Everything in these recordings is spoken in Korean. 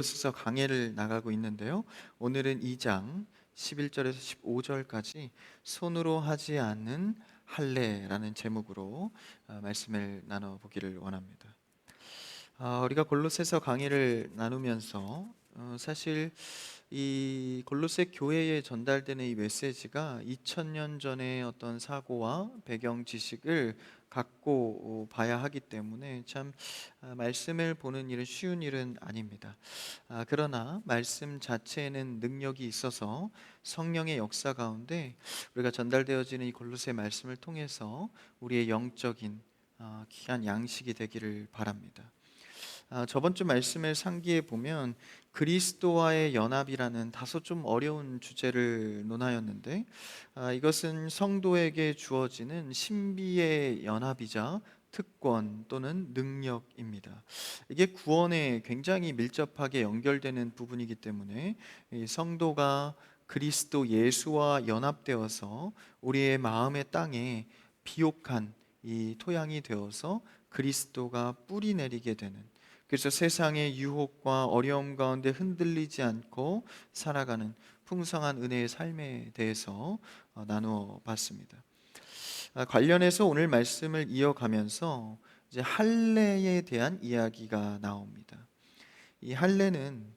에서 강해를 나가고 있는데요. 오늘은 2장 11절에서 15절까지 손으로 하지 않는 할례라는 제목으로 말씀을 나눠 보기를 원합니다. 우리가 골로새서 강의를 나누면서 사실 이 골로새 교회에 전달되는 이 메시지가 2000년 전의 어떤 사고와 배경 지식을 갖고 봐야 하기 때문에 참 말씀을 보는 일은 쉬운 일은 아닙니다. 그러나 말씀 자체에는 능력이 있어서 성령의 역사 가운데 우리가 전달되어지는 이 골로새 말씀을 통해서 우리의 영적인 귀한 양식이 되기를 바랍니다. 저번 주 말씀을 상기해 보면 그리스도와의 연합이라는 다소 좀 어려운 주제를 논하였는데, 이것은 성도에게 주어지는 신비의 연합이자 특권 또는 능력입니다. 이게 구원에 굉장히 밀접하게 연결되는 부분이기 때문에 이 성도가 그리스도 예수와 연합되어서 우리의 마음의 땅에 비옥한 이 토양이 되어서 그리스도가 뿌리 내리게 되는, 그래서 세상의 유혹과 어려움 가운데 흔들리지 않고 살아가는 풍성한 은혜의 삶에 대해서 나누어 봤습니다. 관련해서 오늘 말씀을 이어가면서 이제 할례에 대한 이야기가 나옵니다. 이 할례는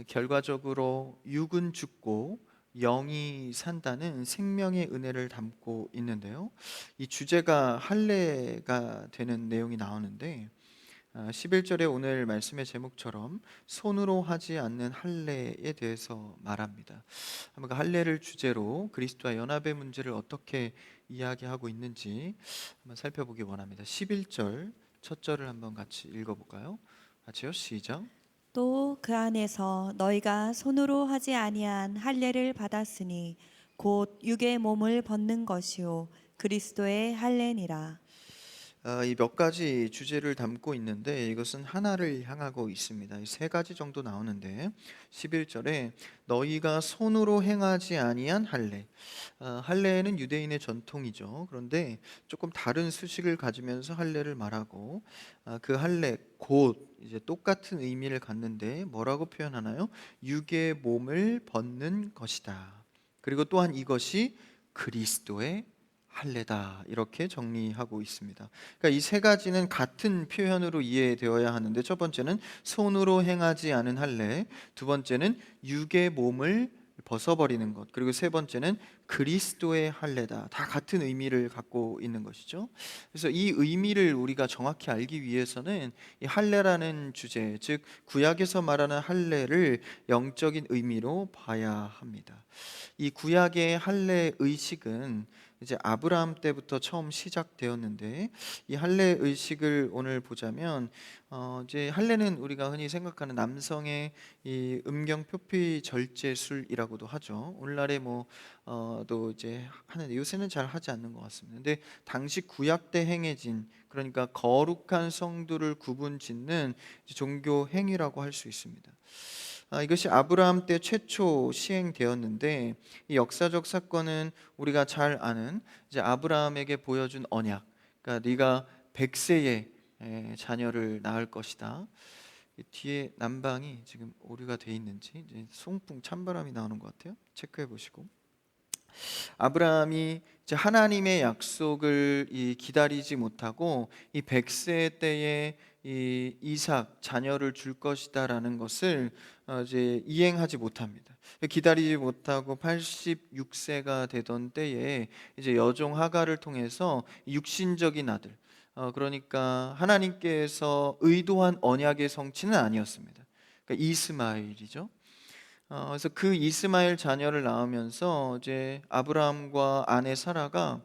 결과적으로 육은 죽고 영이 산다는 생명의 은혜를 담고 있는데요. 이 주제가 할례가 되는 내용이 나오는데, 11절에 오늘 말씀의 제목처럼 손으로 하지 않는 할례에 대해서 말합니다. 한번 그 할례를 주제로 그리스도와 연합의 문제를 어떻게 이야기하고 있는지 한번 살펴보기 원합니다. 11절 첫 절을 한번 같이 읽어볼까요? 같이요, 시작. 또 그 안에서 너희가 손으로 하지 아니한 할례를 받았으니 곧 육의 몸을 벗는 것이요 그리스도의 할례니라. 이 몇 가지 주제를 담고 있는데 이것은 하나를 향하고 있습니다. 이 세 가지 정도 나오는데 11절에 너희가 손으로 행하지 아니한 할례. 할례는 유대인의 전통이죠. 그런데 조금 다른 수식을 가지면서 할례를 말하고, 그 할례 곧 이제 똑같은 의미를 갖는데 뭐라고 표현하나요? 육의 몸을 벗는 것이다. 그리고 또한 이것이 그리스도의 할례다, 이렇게 정리하고 있습니다. 그러니까 이 세 가지는 같은 표현으로 이해되어야 하는데, 첫 번째는 손으로 행하지 않은 할례, 두 번째는 육의 몸을 벗어버리는 것, 그리고 세 번째는 그리스도의 할례다. 다 같은 의미를 갖고 있는 것이죠. 그래서 이 의미를 우리가 정확히 알기 위해서는 이 할례라는 주제, 즉 구약에서 말하는 할례를 영적인 의미로 봐야 합니다. 이 구약의 할례 의식은 이제 아브라함 때부터 처음 시작되었는데, 이 할례 의식을 오늘 보자면 이제 할례는 우리가 흔히 생각하는 남성의 이 음경 표피 절제술이라고도 하죠. 오늘날에 또 이제 하는데 요새는 잘 하지 않는 것 같습니다. 근데 당시 구약 때 행해진, 그러니까 거룩한 성도를 구분 짓는 종교 행위라고 할 수 있습니다. 이것이 아브라함 때 최초 시행되었는데, 이 역사적 사건은 우리가 잘 아는 이제 아브라함에게 보여준 언약, 그러니까 네가 100세에 자녀를 낳을 것이다. 이 뒤에 난방이 지금 오류가 돼 있는지, 이제 송풍 찬바람이 나오는 것 같아요. 체크해 보시고. 아브라함이 이제 하나님의 약속을 기다리지 못하고 이 100세 때에 이 이삭 자녀를 줄 것이다라는 것을 이제 이행하지 못합니다. 기다리지 못하고 86세가 되던 때에 이제 여종 하갈을 통해서 육신적인 아들, 그러니까 하나님께서 의도한 언약의 성취는 아니었습니다. 그러니까 이스마엘이죠. 그래서 그 이스마엘 자녀를 낳으면서 이제 아브라함과 아내 사라가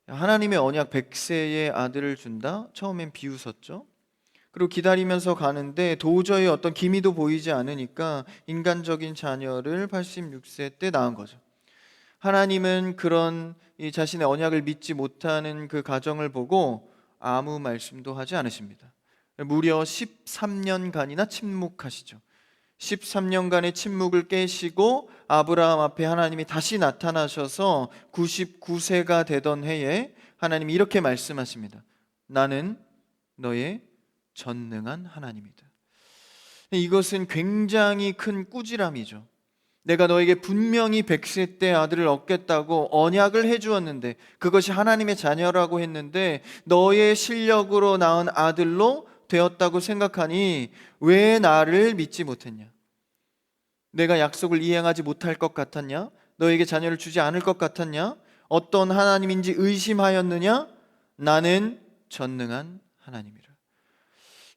하나님의 언약 100세의 아들을 준다. 처음엔 비웃었죠. 그리고 기다리면서 가는데 도저히 어떤 기미도 보이지 않으니까 인간적인 자녀를 86세 때 낳은 거죠. 하나님은 그런 이 자신의 언약을 믿지 못하는 그 가정을 보고 아무 말씀도 하지 않으십니다. 무려 13년간이나 침묵하시죠. 13년간의 침묵을 깨시고 아브라함 앞에 하나님이 다시 나타나셔서 99세가 되던 해에 하나님이 이렇게 말씀하십니다. 나는 너의 전능한 하나님이다. 이것은 굉장히 큰 꾸지람이죠. 내가 너에게 분명히 100세 때 아들을 얻겠다고 언약을 해주었는데, 그것이 하나님의 자녀라고 했는데 너의 실력으로 낳은 아들로 되었다고 생각하니 왜 나를 믿지 못했냐? 내가 약속을 이행하지 못할 것 같았냐? 너에게 자녀를 주지 않을 것 같았냐? 어떤 하나님인지 의심하였느냐? 나는 전능한 하나님이라.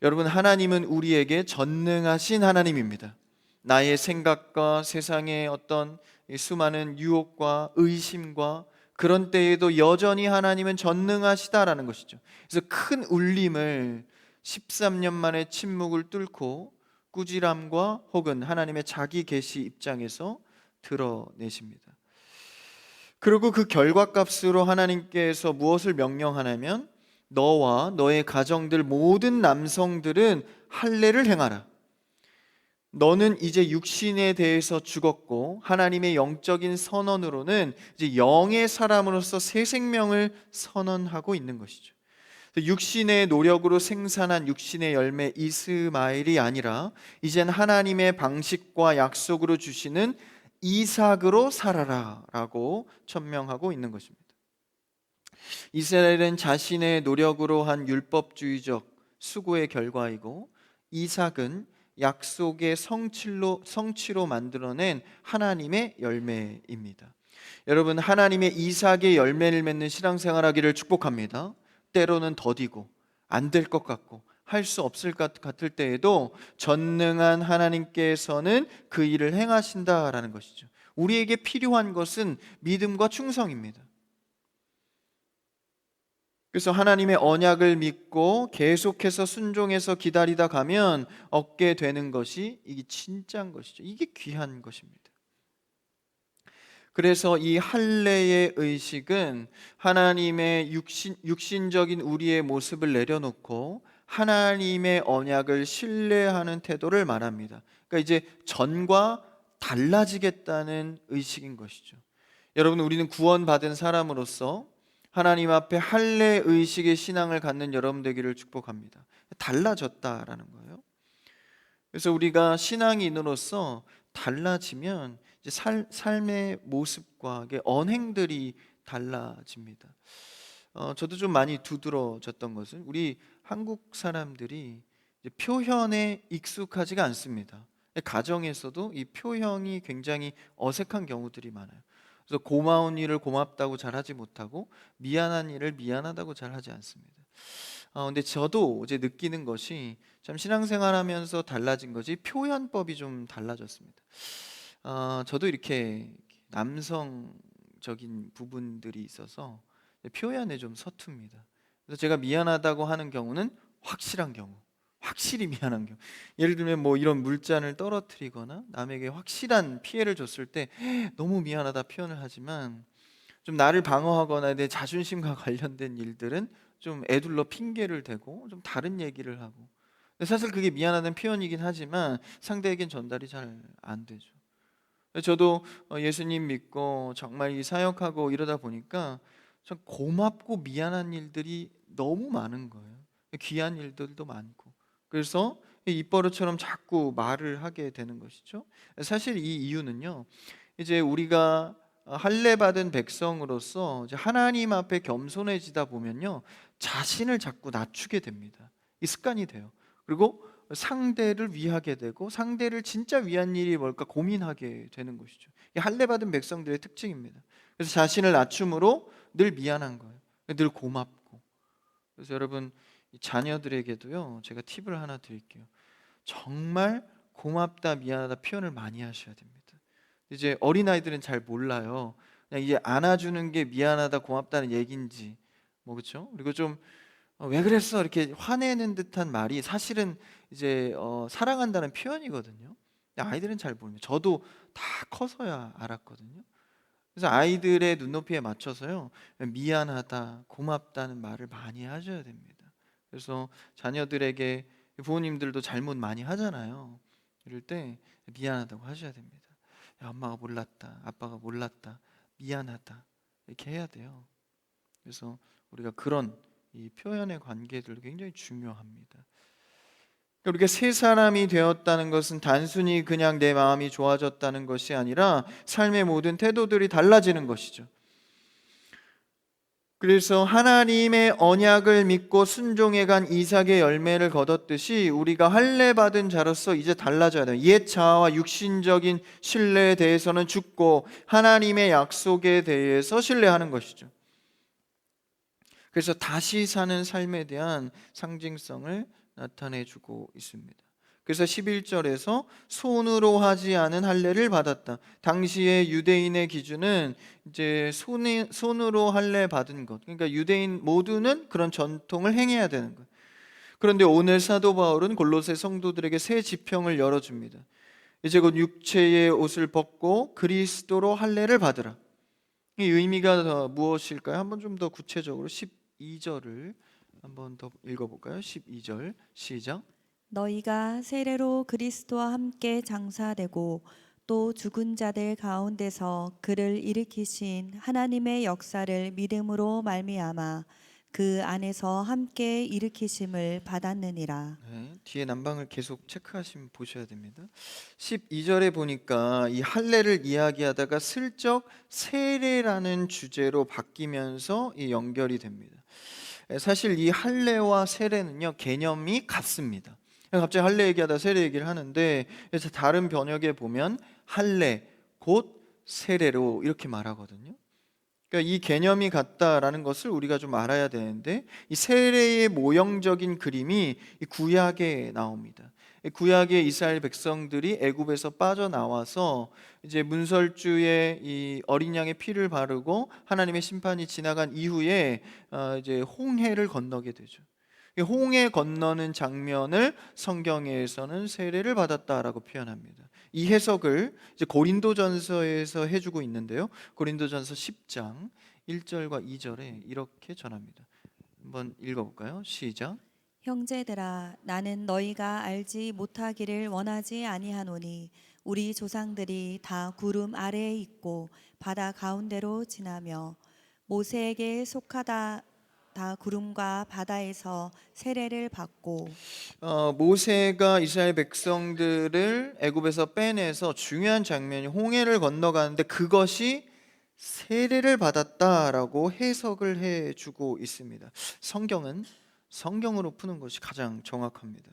여러분, 하나님은 우리에게 전능하신 하나님입니다. 나의 생각과 세상의 어떤 수많은 유혹과 의심과 그런 때에도 여전히 하나님은 전능하시다라는 것이죠. 그래서 큰 울림을 13년 만에 침묵을 뚫고 꾸지람과 혹은 하나님의 자기 계시 입장에서 드러내십니다. 그리고 그 결과값으로 하나님께서 무엇을 명령하냐면, 너와 너의 가정들 모든 남성들은 할례를 행하라. 너는 이제 육신에 대해서 죽었고 하나님의 영적인 선언으로는 이제 영의 사람으로서 새 생명을 선언하고 있는 것이죠. 육신의 노력으로 생산한 육신의 열매 이스마엘이 아니라 이젠 하나님의 방식과 약속으로 주시는 이삭으로 살아라 라고 천명하고 있는 것입니다. 이스라엘은 자신의 노력으로 한 율법주의적 수고의 결과이고, 이삭은 약속의 성취로 만들어낸 하나님의 열매입니다. 여러분, 하나님의 이삭의 열매를 맺는 신앙생활하기를 축복합니다. 때로는 더디고 안 될 것 같고 할 수 없을 것 같을 때에도 전능한 하나님께서는 그 일을 행하신다라는 것이죠. 우리에게 필요한 것은 믿음과 충성입니다. 그래서 하나님의 언약을 믿고 계속해서 순종해서 기다리다 가면 얻게 되는 것이 이게 진짜인 것이죠. 이게 귀한 것입니다. 그래서 이 할례의 의식은 하나님의 육신적인 우리의 모습을 내려놓고 하나님의 언약을 신뢰하는 태도를 말합니다. 그러니까 이제 전과 달라지겠다는 의식인 것이죠. 여러분, 우리는 구원받은 사람으로서 하나님 앞에 할례 의식의 신앙을 갖는 여러분 되기를 축복합니다. 달라졌다라는 거예요. 그래서 우리가 신앙인으로서 달라지면 이제 삶의 모습과 언행들이 달라집니다. 저도 좀 많이 두드러졌던 것은 우리 한국 사람들이 이제 표현에 익숙하지가 않습니다. 가정에서도 이 표현이 굉장히 어색한 경우들이 많아요. 그래서 고마운 일을 고맙다고 잘하지 못하고 미안한 일을 미안하다고 잘하지 않습니다. 근데 저도 이제 느끼는 것이 참 신앙생활하면서 달라진 것이 표현법이 좀 달라졌습니다. 저도 이렇게 남성적인 부분들이 있어서 표현에 좀 서툽니다. 그래서 제가 미안하다고 하는 경우는 확실한 경우, 확실히 미안한 경우. 예를 들면 뭐 이런 물잔을 떨어뜨리거나 남에게 확실한 피해를 줬을 때 너무 미안하다 표현을 하지만, 좀 나를 방어하거나 내 자존심과 관련된 일들은 좀 애둘러 핑계를 대고 좀 다른 얘기를 하고, 근데 사실 그게 미안하다는 표현이긴 하지만 상대에겐 전달이 잘 안 되죠. 저도 예수님 믿고 정말 이 사역하고 이러다 보니까 참 고맙고 미안한 일들이 너무 많은 거예요. 귀한 일들도 많고. 그래서 입버릇처럼 자꾸 말을 하게 되는 것이죠. 사실 이 이유는요, 이제 우리가 할례 받은 백성으로서 이제 하나님 앞에 겸손해지다 보면요, 자신을 자꾸 낮추게 됩니다. 이 습관이 돼요. 그리고 상대를 위하게 되고 상대를 진짜 위한 일이 뭘까 고민하게 되는 것이죠. 이 할례 받은 백성들의 특징입니다. 그래서 자신을 낮춤으로 늘 미안한 거예요. 늘 고맙고. 그래서 여러분, 이 자녀들에게도요, 제가 팁을 하나 드릴게요. 정말 고맙다 미안하다 표현을 많이 하셔야 됩니다. 이제 어린아이들은 잘 몰라요. 그냥 이제 안아주는 게 미안하다 고맙다는 얘기인지 뭐, 그렇죠? 그리고 좀 왜 그랬어 이렇게 화내는 듯한 말이 사실은 이제 사랑한다는 표현이거든요. 근데 아이들은 잘 모릅니다. 저도 다 커서야 알았거든요. 그래서 아이들의 눈높이에 맞춰서요, 미안하다 고맙다는 말을 많이 하셔야 됩니다. 그래서 자녀들에게, 부모님들도 잘못 많이 하잖아요. 이럴 때 미안하다고 하셔야 됩니다. 야, 엄마가 몰랐다, 아빠가 몰랐다, 미안하다, 이렇게 해야 돼요. 그래서 우리가 그런 이 표현의 관계들 굉장히 중요합니다. 우리가 새 사람이 되었다는 것은 단순히 그냥 내 마음이 좋아졌다는 것이 아니라 삶의 모든 태도들이 달라지는 것이죠. 그래서 하나님의 언약을 믿고 순종해간 이삭의 열매를 거뒀듯이 우리가 할례 받은 자로서 이제 달라져야 돼요. 옛 자아와 육신적인 신뢰에 대해서는 죽고 하나님의 약속에 대해서 신뢰하는 것이죠. 그래서 다시 사는 삶에 대한 상징성을 나타내주고 있습니다. 그래서 11절에서 손으로 하지 않은 할례를 받았다. 당시의 유대인의 기준은 이제 손으로 할례 받은 것, 그러니까 유대인 모두는 그런 전통을 행해야 되는 것. 그런데 오늘 사도 바울은 골로새 성도들에게 새 지평을 열어줍니다. 이제 곧 육체의 옷을 벗고 그리스도로 할례를 받으라. 이 의미가 더 무엇일까요? 한번 좀 더 구체적으로 12절을 한번 더 읽어볼까요? 12절 시작. 너희가 세례로 그리스도와 함께 장사되고 또 죽은 자들 가운데서 그를 일으키신 하나님의 역사를 믿음으로 말미암아 그 안에서 함께 일으키심을 받았느니라. 네, 뒤에 난방을 계속 체크하시면 보셔야 됩니다. 12절에 보니까 이 할례를 이야기하다가 슬쩍 세례라는 주제로 바뀌면서 이 연결이 됩니다. 사실 이 할례와 세례는요 개념이 같습니다. 갑자기 할례 얘기하다 세례 얘기를 하는데, 그래서 다른 번역에 보면 할례 곧 세례로 이렇게 말하거든요. 그러니까 이 개념이 같다라는 것을 우리가 좀 알아야 되는데, 이 세례의 모형적인 그림이 이 구약에 나옵니다. 이 구약의 이스라엘 백성들이 애굽에서 빠져나와서 이제 문설주에 이 어린 양의 피를 바르고 하나님의 심판이 지나간 이후에 이제 홍해를 건너게 되죠. 이 홍해 건너는 장면을 성경에서는 세례를 받았다라고 표현합니다. 이 해석을 이제 고린도전서에서 해주고 있는데요. 고린도전서 10장 1절과 2절에 이렇게 전합니다. 한번 읽어볼까요? 시작. 형제들아, 나는 너희가 알지 못하기를 원하지 아니하노니 우리 조상들이 다 구름 아래에 있고 바다 가운데로 지나며 모세에게 속하다 다 구름과 바다에서 세례를 받고. 모세가 이스라엘 백성들을 애굽에서 빼내서 중요한 장면이 홍해를 건너가는데 그것이 세례를 받았다라고 해석을 해주고 있습니다. 성경은 성경으로 푸는 것이 가장 정확합니다.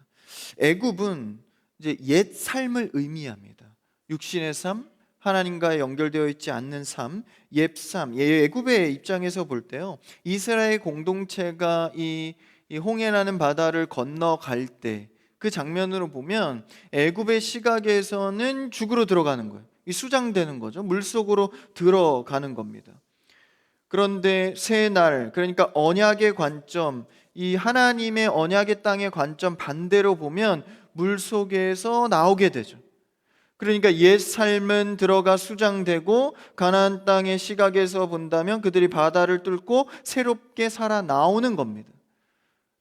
애굽은 이제 옛 삶을 의미합니다. 육신의 삶, 하나님과 연결되어 있지 않는 삶, 옛 삶. 애굽의 입장에서 볼 때요, 이스라엘 공동체가 이 홍해라는 바다를 건너갈 때 그 장면으로 보면 애굽의 시각에서는 죽으로 들어가는 거예요. 이 수장되는 거죠. 물속으로 들어가는 겁니다. 그런데 새 날, 그러니까 언약의 관점, 이 하나님의 언약의 땅의 관점 반대로 보면 물속에서 나오게 되죠. 그러니까 옛 삶은 들어가 수장되고 가나안 땅의 시각에서 본다면 그들이 바다를 뚫고 새롭게 살아 나오는 겁니다.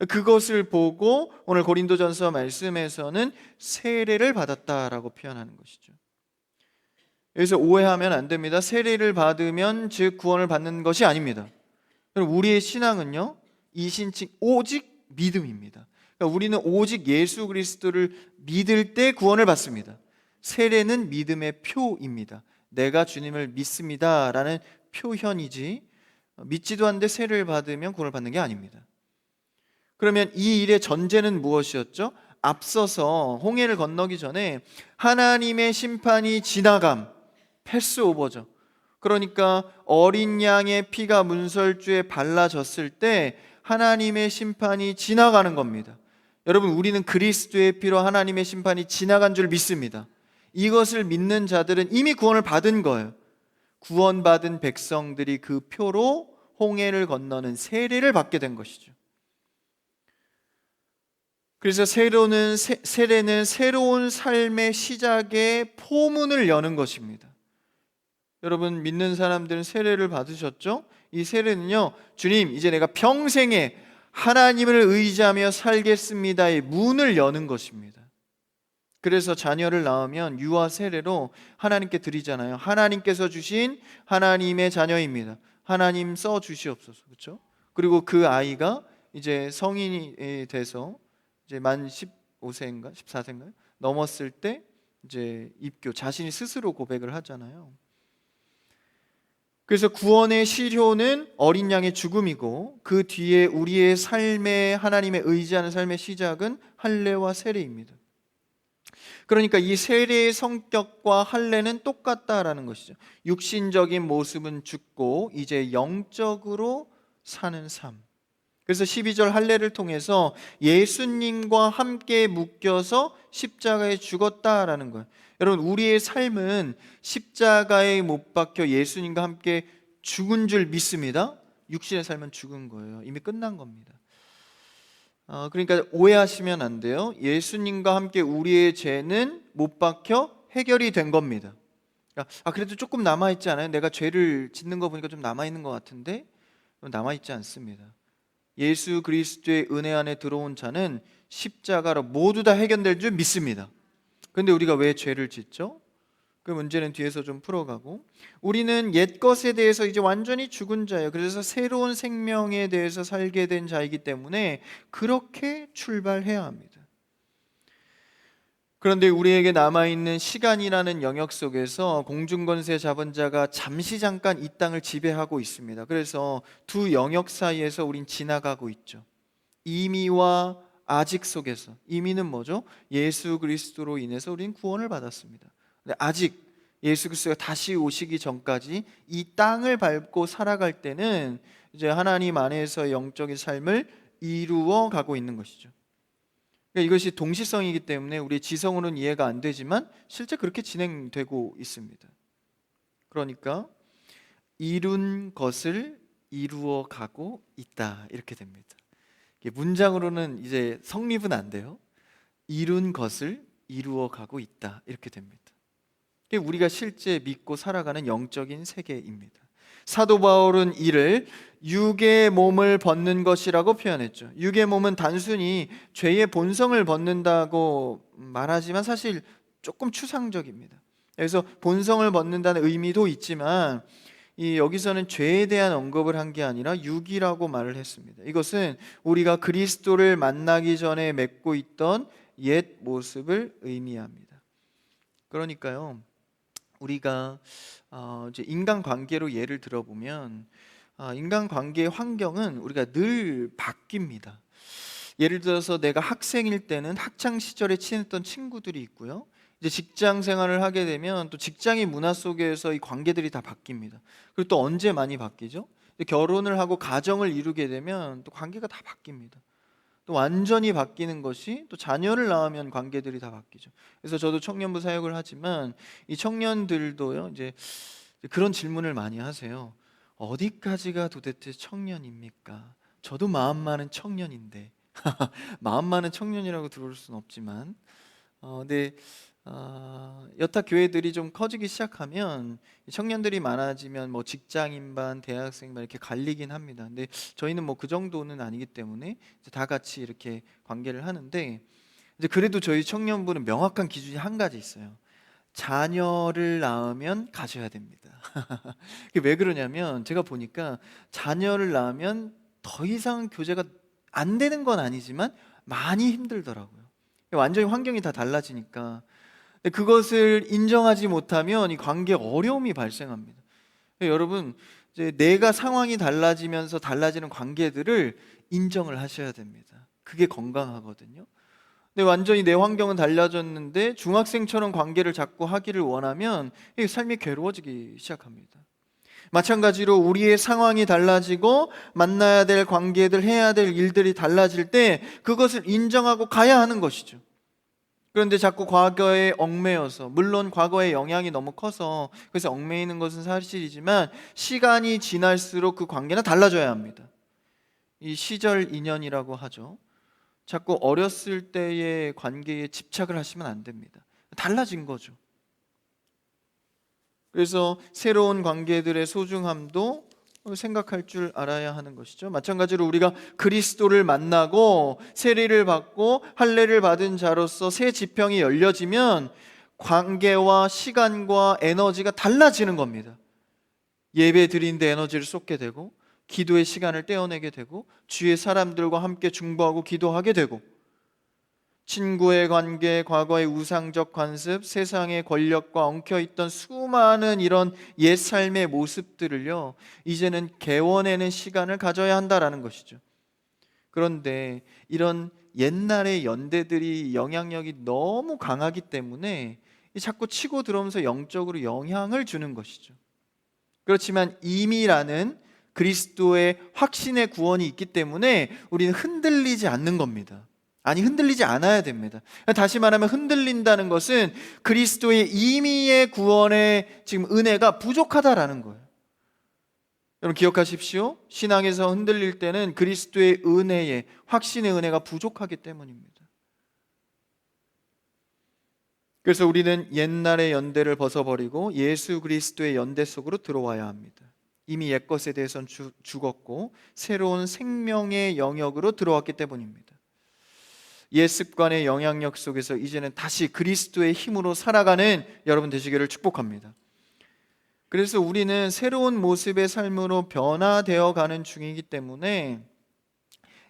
그것을 보고 오늘 고린도전서 말씀에서는 세례를 받았다라고 표현하는 것이죠. 여기서 오해하면 안 됩니다. 세례를 받으면 즉 구원을 받는 것이 아닙니다. 우리의 신앙은요, 이신칭 오직 믿음입니다. 그러니까 우리는 오직 예수 그리스도를 믿을 때 구원을 받습니다. 세례는 믿음의 표입니다. 내가 주님을 믿습니다라는 표현이지 믿지도 않는데 세례를 받으면 구원을 받는 게 아닙니다. 그러면 이 일의 전제는 무엇이었죠? 앞서서 홍해를 건너기 전에 하나님의 심판이 지나감, 패스오버죠. 그러니까 어린 양의 피가 문설주에 발라졌을 때 하나님의 심판이 지나가는 겁니다. 여러분, 우리는 그리스도의 피로 하나님의 심판이 지나간 줄 믿습니다. 이것을 믿는 자들은 이미 구원을 받은 거예요. 구원받은 백성들이 그 표로 홍해를 건너는 세례를 받게 된 것이죠. 그래서 세례는 새로운 삶의 시작의 포문을 여는 것입니다. 여러분, 믿는 사람들은 세례를 받으셨죠? 이 세례는요, 주님 이제 내가 평생에 하나님을 의지하며 살겠습니다의 문을 여는 것입니다. 그래서 자녀를 낳으면 유아 세례로 하나님께 드리잖아요. 하나님께서 주신 하나님의 자녀입니다. 하나님 써 주시옵소서. 그렇죠? 그리고 그 아이가 이제 성인이 돼서 이제 만 15세인가 14세인가요? 넘었을 때 이제 입교, 자신이 스스로 고백을 하잖아요. 그래서 구원의 시효는 어린 양의 죽음이고 그 뒤에 우리의 삶에 하나님의 의지하는 삶의 시작은 할례와 세례입니다. 그러니까 이 세례의 성격과 할례는 똑같다라는 것이죠. 육신적인 모습은 죽고 이제 영적으로 사는 삶. 그래서 12절 할례를 통해서 예수님과 함께 묶여서 십자가에 죽었다라는 거예요. 여러분, 우리의 삶은 십자가에 못 박혀 예수님과 함께 죽은 줄 믿습니다. 육신의 삶은 죽은 거예요. 이미 끝난 겁니다. 그러니까 오해하시면 안 돼요. 예수님과 함께 우리의 죄는 못 박혀 해결이 된 겁니다. 그래도 조금 남아있지 않아요? 내가 죄를 짓는 거 보니까 좀 남아있는 것 같은데? 남아있지 않습니다. 예수 그리스도의 은혜 안에 들어온 자는 십자가로 모두 다 해결될 줄 믿습니다. 그런데 우리가 왜 죄를 짓죠? 그 문제는 뒤에서 좀 풀어가고, 우리는 옛 것에 대해서 이제 완전히 죽은 자예요. 그래서 새로운 생명에 대해서 살게 된 자이기 때문에 그렇게 출발해야 합니다. 그런데 우리에게 남아있는 시간이라는 영역 속에서 공중권세 잡은 자가 잠깐 이 땅을 지배하고 있습니다. 그래서 두 영역 사이에서 우린 지나가고 있죠. 이미와 아직 속에서, 이미는 뭐죠? 예수 그리스도로 인해서 우린 구원을 받았습니다. 근데 아직 예수 그리스도가 다시 오시기 전까지 이 땅을 밟고 살아갈 때는 이제 하나님 안에서 영적인 삶을 이루어 가고 있는 것이죠. 그러니까 이것이 동시성이기 때문에 우리 지성으로는 이해가 안 되지만 실제 그렇게 진행되고 있습니다. 그러니까 이룬 것을 이루어 가고 있다, 이렇게 됩니다. 문장으로는 이제 성립은 안 돼요. 이룬 것을 이루어 가고 있다, 이렇게 됩니다. 이게 우리가 실제 믿고 살아가는 영적인 세계입니다. 사도 바울은 이를 육의 몸을 벗는 것이라고 표현했죠. 육의 몸은 단순히 죄의 본성을 벗는다고 말하지만 사실 조금 추상적입니다. 그래서 본성을 벗는다는 의미도 있지만 여기서는 죄에 대한 언급을 한 게 아니라 육이라고 말을 했습니다. 이것은 우리가 그리스도를 만나기 전에 맺고 있던 옛 모습을 의미합니다. 그러니까요, 우리가 이제 인간관계로 예를 들어보면 인간관계의 환경은 우리가 늘 바뀝니다. 예를 들어서 내가 학생일 때는 학창 시절에 친했던 친구들이 있고요. 이제 직장 생활을 하게 되면 또 직장의 문화 속에서 이 관계들이 다 바뀝니다. 그리고 또 언제 많이 바뀌죠? 결혼을 하고 가정을 이루게 되면 또 관계가 다 바뀝니다. 또 완전히 바뀌는 것이 또 자녀를 낳으면 관계들이 다 바뀌죠. 그래서 저도 청년부 사역을 하지만 이 청년들도요, 이제 그런 질문을 많이 하세요. 어디까지가 도대체 청년입니까? 저도 마음 많은 청년인데 마음 많은 청년이라고 들을 수는 없지만 근데 여타 교회들이 좀 커지기 시작하면 청년들이 많아지면 뭐 직장인반, 대학생반 이렇게 갈리긴 합니다. 근데 저희는 뭐 그 정도는 아니기 때문에 이제 다 같이 이렇게 관계를 하는데, 이제 그래도 저희 청년부는 명확한 기준이 한 가지 있어요. 자녀를 낳으면 가져야 됩니다. 그게 왜 그러냐면 제가 보니까 자녀를 낳으면 더 이상 교제가 안 되는 건 아니지만 많이 힘들더라고요. 완전히 환경이 다 달라지니까. 그것을 인정하지 못하면 이 관계에 어려움이 발생합니다. 여러분, 이제 내가 상황이 달라지면서 달라지는 관계들을 인정을 하셔야 됩니다. 그게 건강하거든요. 근데 완전히 내 환경은 달라졌는데 중학생처럼 관계를 자꾸 하기를 원하면 삶이 괴로워지기 시작합니다. 마찬가지로 우리의 상황이 달라지고 만나야 될 관계들, 해야 될 일들이 달라질 때 그것을 인정하고 가야 하는 것이죠. 그런데 자꾸 과거에 얽매여서, 물론 과거의 영향이 너무 커서 그래서 얽매이는 것은 사실이지만 시간이 지날수록 그 관계는 달라져야 합니다. 이 시절 인연이라고 하죠. 자꾸 어렸을 때의 관계에 집착을 하시면 안 됩니다. 달라진 거죠. 그래서 새로운 관계들의 소중함도 생각할 줄 알아야 하는 것이죠. 마찬가지로 우리가 그리스도를 만나고 세례를 받고 할례를 받은 자로서 새 지평이 열려지면 관계와 시간과 에너지가 달라지는 겁니다. 예배 드리는데 에너지를 쏟게 되고, 기도의 시간을 떼어내게 되고, 주위의 사람들과 함께 중보하고 기도하게 되고, 친구의 관계, 과거의 우상적 관습, 세상의 권력과 엉켜있던 수많은 이런 옛 삶의 모습들을요, 이제는 개워내는 시간을 가져야 한다라는 것이죠. 그런데 이런 옛날의 연대들이 영향력이 너무 강하기 때문에 자꾸 치고 들어오면서 영적으로 영향을 주는 것이죠. 그렇지만 임이라는 그리스도의 확신의 구원이 있기 때문에 우리는 흔들리지 않는 겁니다. 아니, 흔들리지 않아야 됩니다. 다시 말하면 흔들린다는 것은 그리스도의 임의의 구원의 지금 은혜가 부족하다라는 거예요. 여러분 기억하십시오. 신앙에서 흔들릴 때는 그리스도의 은혜의 확신의 은혜가 부족하기 때문입니다. 그래서 우리는 옛날의 연대를 벗어버리고 예수 그리스도의 연대 속으로 들어와야 합니다. 이미 옛것에 대해서는 죽었고 새로운 생명의 영역으로 들어왔기 때문입니다. 옛 습관의 영향력 속에서 이제는 다시 그리스도의 힘으로 살아가는 여러분 되시기를 축복합니다. 그래서 우리는 새로운 모습의 삶으로 변화되어 가는 중이기 때문에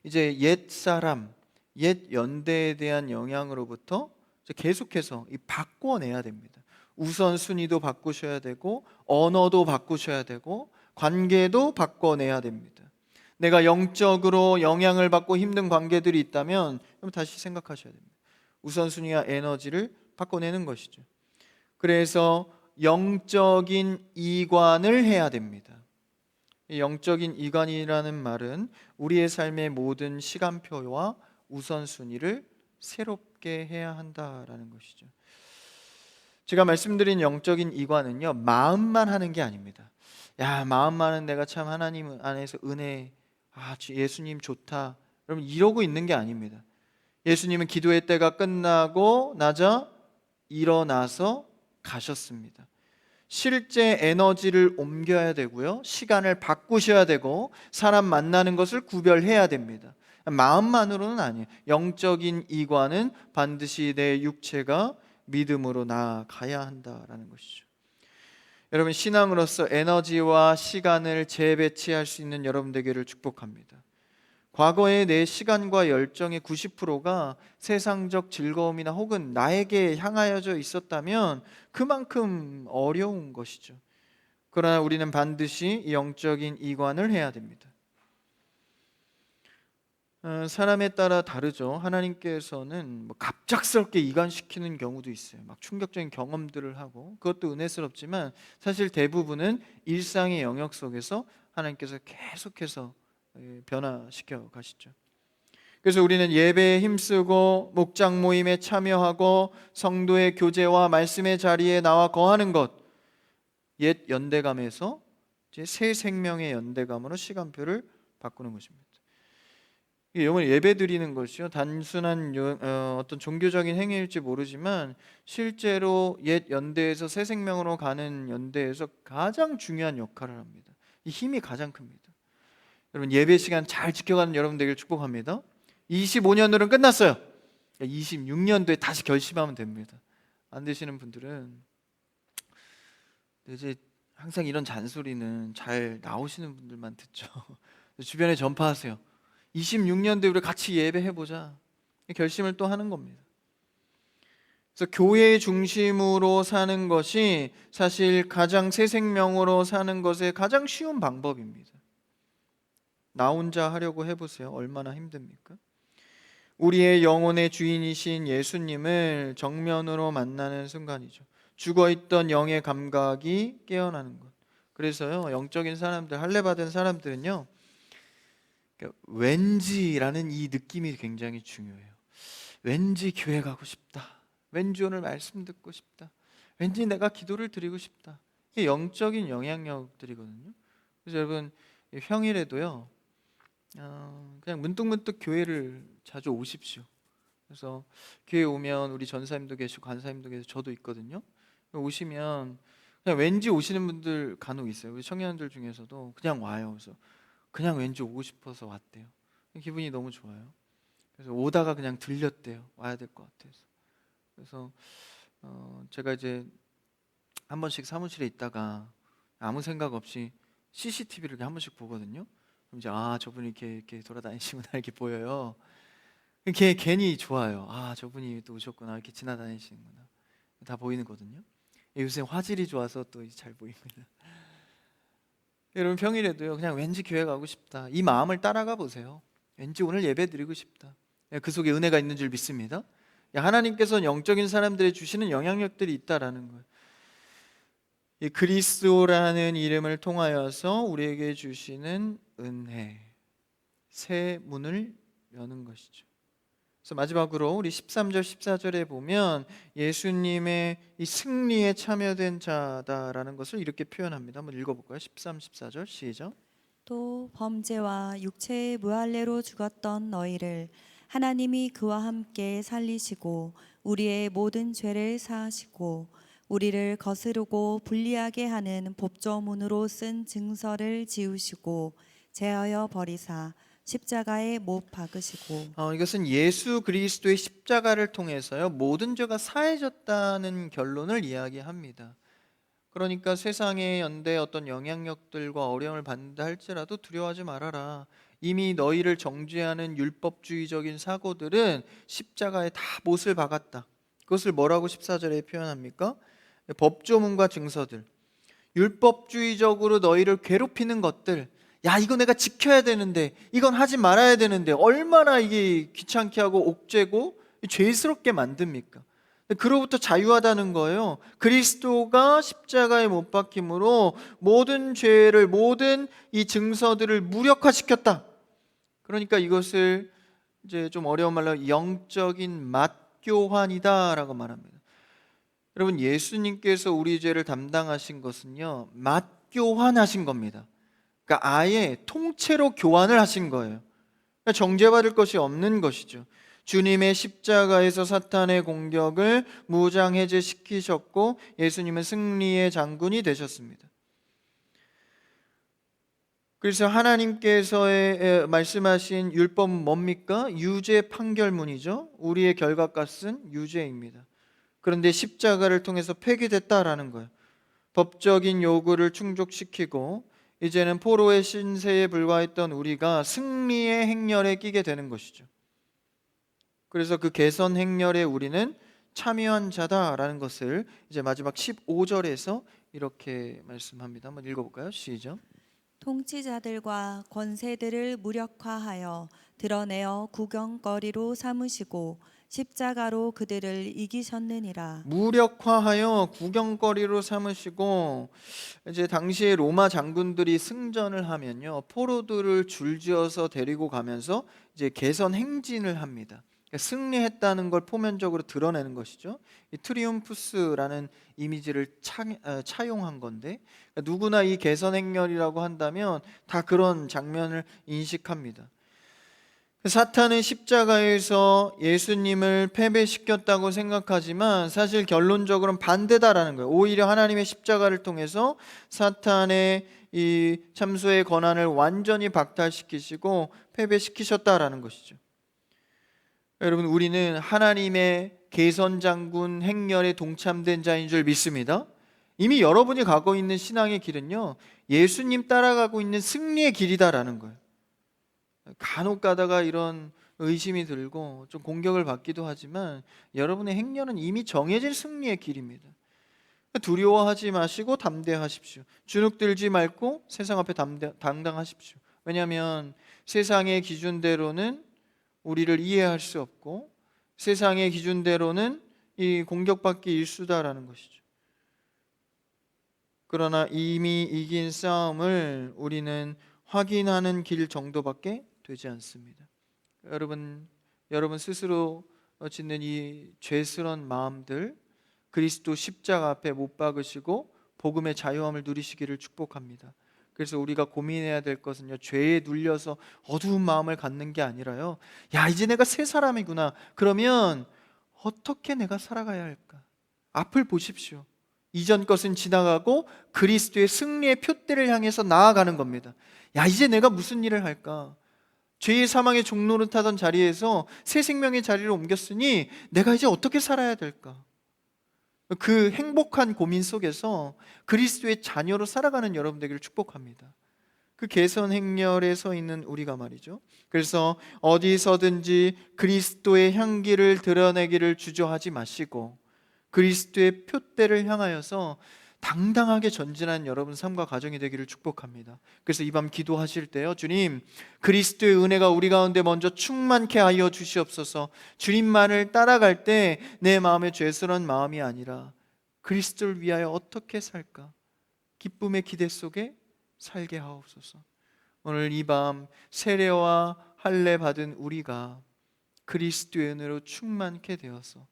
이제 옛 사람, 옛 연대에 대한 영향으로부터 계속해서 바꿔내야 됩니다. 우선순위도 바꾸셔야 되고 언어도 바꾸셔야 되고 관계도 바꿔내야 됩니다. 내가 영적으로 영향을 받고 힘든 관계들이 있다면 다시 생각하셔야 됩니다. 우선순위와 에너지를 바꿔내는 것이죠. 그래서 영적인 이관을 해야 됩니다. 이 영적인 이관이라는 말은 우리의 삶의 모든 시간표와 우선순위를 새롭게 해야 한다라는 것이죠. 제가 말씀드린 영적인 이관은요, 마음만 하는 게 아닙니다. 야, 마음만은 내가 참 하나님 안에서 은혜, 예수님 좋다, 여러분 이러고 있는 게 아닙니다. 예수님은 기도의 때가 끝나고 나자 일어나서 가셨습니다. 실제 에너지를 옮겨야 되고요, 시간을 바꾸셔야 되고 사람 만나는 것을 구별해야 됩니다. 마음만으로는 아니에요. 영적인 이관은 반드시 내 육체가 믿음으로 나아가야 한다라는 것이죠. 여러분 신앙으로서 에너지와 시간을 재배치할 수 있는 여러분 되기를 축복합니다. 과거의 내 시간과 열정의 90%가 세상적 즐거움이나 혹은 나에게 향하여져 있었다면 그만큼 어려운 것이죠. 그러나 우리는 반드시 영적인 이관을 해야 됩니다. 사람에 따라 다르죠. 하나님께서는 갑작스럽게 이관시키는 경우도 있어요. 막 충격적인 경험들을 하고 그것도 은혜스럽지만 사실 대부분은 일상의 영역 속에서 하나님께서 계속해서 변화시켜 가시죠. 그래서 우리는 예배에 힘쓰고 목장 모임에 참여하고 성도의 교제와 말씀의 자리에 나와 거하는 것, 옛 연대감에서 이제 새 생명의 연대감으로 시간표를 바꾸는 것입니다. 영을 예배 드리는 것이요, 단순한 어떤 종교적인 행위일지 모르지만 실제로 옛 연대에서 새 생명으로 가는 연대에서 가장 중요한 역할을 합니다. 이 힘이 가장 큽니다. 여러분 예배 시간 잘 지켜가는 여러분 되길 축복합니다. 25년으로는 끝났어요. 26년도에 다시 결심하면 됩니다. 안 되시는 분들은 이제 항상 이런 잔소리는 잘 나오시는 분들만 듣죠. 주변에 전파하세요. 26년도에 우리 같이 예배해보자. 결심을 또 하는 겁니다. 그래서 교회의 중심으로 사는 것이 사실 가장 새 생명으로 사는 것의 가장 쉬운 방법입니다. 나 혼자 하려고 해보세요. 얼마나 힘듭니까? 우리의 영혼의 주인이신 예수님을 정면으로 만나는 순간이죠. 죽어있던 영의 감각이 깨어나는 것. 그래서요, 영적인 사람들, 할례 받은 사람들은요, 왠지라는 이 느낌이 굉장히 중요해요. 왠지 교회 가고 싶다. 왠지 오늘 말씀 듣고 싶다. 왠지 내가 기도를 드리고 싶다. 이게 영적인 영향력들이거든요. 그래서 여러분 평일에도요, 그냥 문득문득 교회를 자주 오십시오. 그래서 교회 오면 우리 전사님도 계시고 간사님도 계시고 저도 있거든요. 오시면 그냥 왠지 오시는 분들 간혹 있어요. 우리 청년들 중에서도 그냥 와요. 그래서 그냥 왠지 오고 싶어서 왔대요. 기분이 너무 좋아요. 그래서 오다가 그냥 들렸대요. 와야 될 것 같아서. 그래서 제가 이제 한 번씩 사무실에 있다가 아무 생각 없이 CCTV를 한 번씩 보거든요. 그럼 이제 저분이 이렇게 돌아다니시구나 이렇게 보여요. 괜히 좋아요. 아, 저분이 또 오셨구나, 이렇게 지나다니시는구나, 다 보이는 거든요. 요새 화질이 좋아서 또 잘 보입니다. 여러분, 평일에도요, 그냥 왠지 교회 가고 싶다, 이 마음을 따라가 보세요. 왠지 오늘 예배 드리고 싶다. 그 속에 은혜가 있는 줄 믿습니다. 하나님께서는 영적인 사람들에 주시는 영향력들이 있다라는 거예요. 이 그리스도라는 이름을 통하여서 우리에게 주시는 은혜, 새 문을 여는 것이죠. 그래서 마지막으로 우리 13절 14절에 보면 예수님의 이 승리에 참여된 자다라는 것을 이렇게 표현합니다. 한번 읽어볼까요? 13, 14절 시작. 또 범죄와 육체의 무할례로 죽었던 너희를 하나님이 그와 함께 살리시고 우리의 모든 죄를 사하시고 우리를 거스르고 불리하게 하는 법조문으로 쓴 증서를 지우시고 제하여 버리사 십자가에 못 박으시고. 이것은 예수 그리스도의 십자가를 통해서요, 모든 죄가 사해졌다는 결론을 이야기합니다. 그러니까 세상의 연대 어떤 영향력들과 어려움을 받는다 할지라도 두려워하지 말아라. 이미 너희를 정죄하는 율법주의적인 사고들은 십자가에 다 못을 박았다. 그것을 뭐라고 14절에 표현합니까? 법조문과 증서들, 율법주의적으로 너희를 괴롭히는 것들, 야, 이거 내가 지켜야 되는데, 이건 하지 말아야 되는데, 얼마나 이게 귀찮게 하고 옥죄고 죄스럽게 만듭니까? 그로부터 자유하다는 거예요. 그리스도가 십자가에 못 박힘으로 모든 죄를, 모든 이 증서들을 무력화시켰다. 그러니까 이것을 이제 좀 어려운 말로 영적인 맞교환이다라고 말합니다. 여러분, 예수님께서 우리 죄를 담당하신 것은요, 맞교환하신 겁니다. 그러니까 아예 통째로 교환을 하신 거예요. 그러니까 정죄받을 것이 없는 것이죠. 주님의 십자가에서 사탄의 공격을 무장해제시키셨고 예수님은 승리의 장군이 되셨습니다. 그래서 하나님께서 말씀하신 율법은 뭡니까? 유죄 판결문이죠. 우리의 결과값은 유죄입니다. 그런데 십자가를 통해서 폐기됐다라는 거예요. 법적인 요구를 충족시키고 이제는 포로의 신세에 불과했던 우리가 승리의 행렬에 끼게 되는 것이죠. 그래서 그 개선 행렬에 우리는 참여한 자다라는 것을 이제 마지막 15절에서 이렇게 말씀합니다. 한번 읽어볼까요? 시작. 통치자들과 권세들을 무력화하여 드러내어 구경거리로 삼으시고 십자가로 그들을 이기셨느니라. 무력화하여 구경거리로 삼으시고, 이제 당시에 로마 장군들이 승전을 하면요, 포로들을 줄지어서 데리고 가면서 이제 개선 행진을 합니다. 그러니까 승리했다는 걸 표면적으로 드러내는 것이죠. 이 트리움푸스라는 이미지를 차용한 건데, 그러니까 누구나 이 개선 행렬이라고 한다면 다 그런 장면을 인식합니다. 사탄은 십자가에서 예수님을 패배시켰다고 생각하지만 사실 결론적으로는 반대다라는 거예요. 오히려 하나님의 십자가를 통해서 사탄의 이 참소의 권한을 완전히 박탈시키시고 패배시키셨다라는 것이죠. 여러분, 우리는 하나님의 개선장군 행렬에 동참된 자인 줄 믿습니다. 이미 여러분이 가고 있는 신앙의 길은요, 예수님 따라가고 있는 승리의 길이다라는 거예요. 간혹 가다가 이런 의심이 들고 좀 공격을 받기도 하지만 여러분의 행렬은 이미 정해진 승리의 길입니다. 두려워하지 마시고 담대하십시오. 주눅 들지 말고 세상 앞에 당당하십시오. 왜냐하면 세상의 기준대로는 우리를 이해할 수 없고 세상의 기준대로는 이 공격받기 일수다라는 것이죠. 그러나 이미 이긴 싸움을 우리는 확인하는 길 정도밖에 되지 않습니다. 여러분 스스로 짓는 이 죄스러운 마음들 그리스도 십자가 앞에 못 박으시고 복음의 자유함을 누리시기를 축복합니다. 그래서 우리가 고민해야 될 것은요, 죄에 눌려서 어두운 마음을 갖는 게 아니라요, 야, 이제 내가 새 사람이구나. 그러면 어떻게 내가 살아가야 할까? 앞을 보십시오. 이전 것은 지나가고 그리스도의 승리의 표대를 향해서 나아가는 겁니다. 야, 이제 내가 무슨 일을 할까? 죄의 사망의 종로를 타던 자리에서 새 생명의 자리로 옮겼으니 내가 이제 어떻게 살아야 될까? 그 행복한 고민 속에서 그리스도의 자녀로 살아가는 여러분 되기를 축복합니다. 그 개선 행렬에 서 있는 우리가 말이죠. 그래서 어디서든지 그리스도의 향기를 드러내기를 주저하지 마시고 그리스도의 표대를 향하여서 당당하게 전진한 여러분 삶과 가정이 되기를 축복합니다. 그래서 이 밤 기도하실 때요, 주님, 그리스도의 은혜가 우리 가운데 먼저 충만케 하여 주시옵소서. 주님만을 따라갈 때 내 마음에 죄스러운 마음이 아니라 그리스도를 위하여 어떻게 살까? 기쁨의 기대 속에 살게 하옵소서. 오늘 이 밤 세례와 할례 받은 우리가 그리스도의 은혜로 충만케 되어서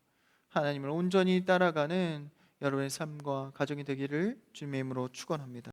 하나님을 온전히 따라가는 여러분의 삶과 가정이 되기를 주님의 이름으로 축원합니다.